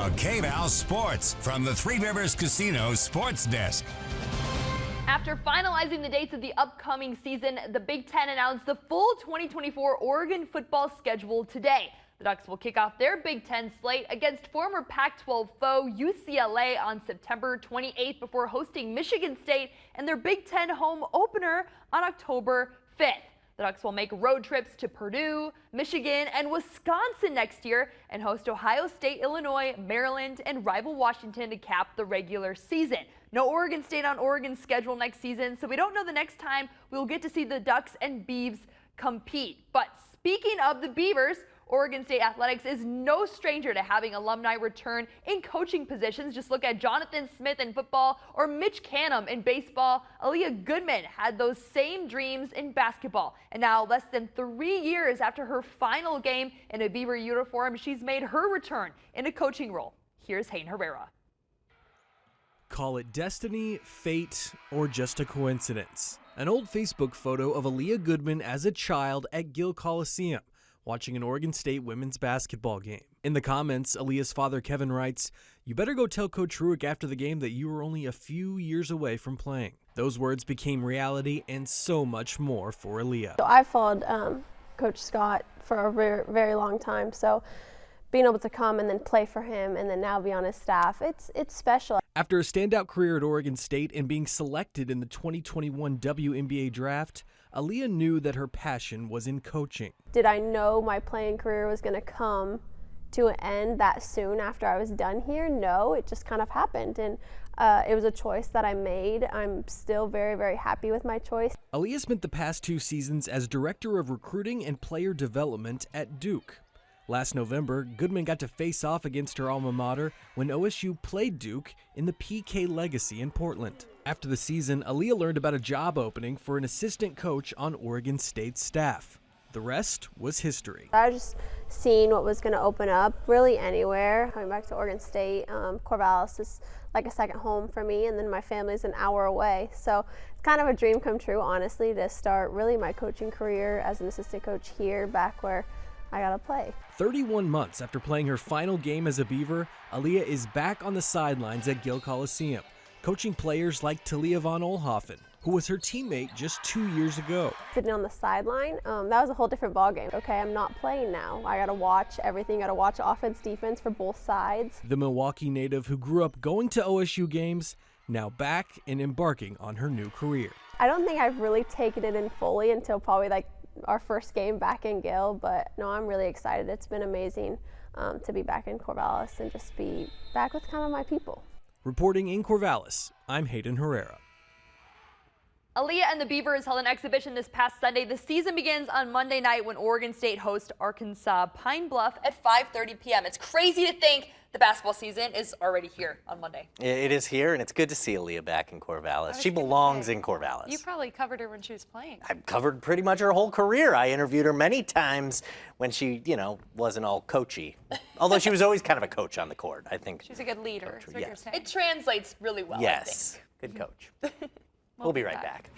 Now, KVAL Sports from the Three Rivers Casino Sports Desk. After finalizing the dates of the upcoming season, the Big Ten announced the full 2024 Oregon football schedule today. The Ducks will kick off their Big Ten slate against former Pac-12 foe UCLA on September 28th before hosting Michigan State in their Big Ten home opener on October 5th. The Ducks will make road trips to Purdue, Michigan, and Wisconsin next year and host Ohio State, Illinois, Maryland, and rival Washington to cap the regular season. No Oregon State on Oregon's schedule next season, so we don't know the next time we'll get to see the Ducks and Beavs compete. But speaking of the Beavers, Oregon State Athletics is no stranger to having alumni return in coaching positions. Just look at Jonathan Smith in football or Mitch Canham in baseball. Aleah Goodman had those same dreams in basketball. And now, less than 3 years after her final game in a Beaver uniform, she's made her return in a coaching role. Here's Hayden Herrera. Call it destiny, fate, or just a coincidence. An old Facebook photo of Aleah Goodman as a child at Gill Coliseum, watching an Oregon State women's basketball game. In the comments, Aleah's father Kevin writes, "You better go tell Coach Ruick after the game that you were only a few years away from playing." Those words became reality and so much more for Aleah. So I followed Coach Scott for a very, very long time, so being able to come and then play for him and then now be on his staff, it's special. After a standout career at Oregon State and being selected in the 2021 WNBA draft, Aleah knew that her passion was in coaching. Did I know my playing career was going to come to an end that soon after I was done here? No, it just kind of happened, and it was a choice that I made. I'm still very, very happy with my choice. Aleah spent the past 2 seasons as Director of Recruiting and Player Development at Duke. Last November, Goodman got to face off against her alma mater when OSU played Duke in the PK Legacy in Portland. After the season, Aleah learned about a job opening for an assistant coach on Oregon State's staff. The rest was history. I was just seeing what was going to open up really anywhere. Coming back to Oregon State, Corvallis is like a second home for me, and then my family's an hour away. So it's kind of a dream come true, honestly, to start really my coaching career as an assistant coach here, back where I got to play. 31 months after playing her final game as a Beaver, Aleah is back on the sidelines at Gill Coliseum, coaching players like Talia von Oelhoffen, who was her teammate just 2 years ago. Sitting on the sideline, that was a whole different ballgame. Okay, I'm not playing now. I got to watch everything. Got to watch offense, defense for both sides. The Milwaukee native who grew up going to OSU games, now back and embarking on her new career. I don't think I've really taken it in fully until probably like our first game back in Gill, but no, I'm really excited. It's been amazing to be back in Corvallis and just be back with kind of my people. Reporting in Corvallis, I'm Hayden Herrera. Aleah and the Beavers held an exhibition this past Sunday. The season begins on Monday night when Oregon State hosts Arkansas Pine Bluff at 5:30 p.m. It's crazy to think the basketball season is already here on Monday. It is here, and it's good to see Aleah back in Corvallis. She belongs in Corvallis. You probably covered her when she was playing. I've covered pretty much her whole career. I interviewed her many times when she, wasn't all coachy. Although she was always kind of a coach on the court, I think. She's a good leader, is what you're saying. It translates really well, yes, I think. good coach. We'll be right back.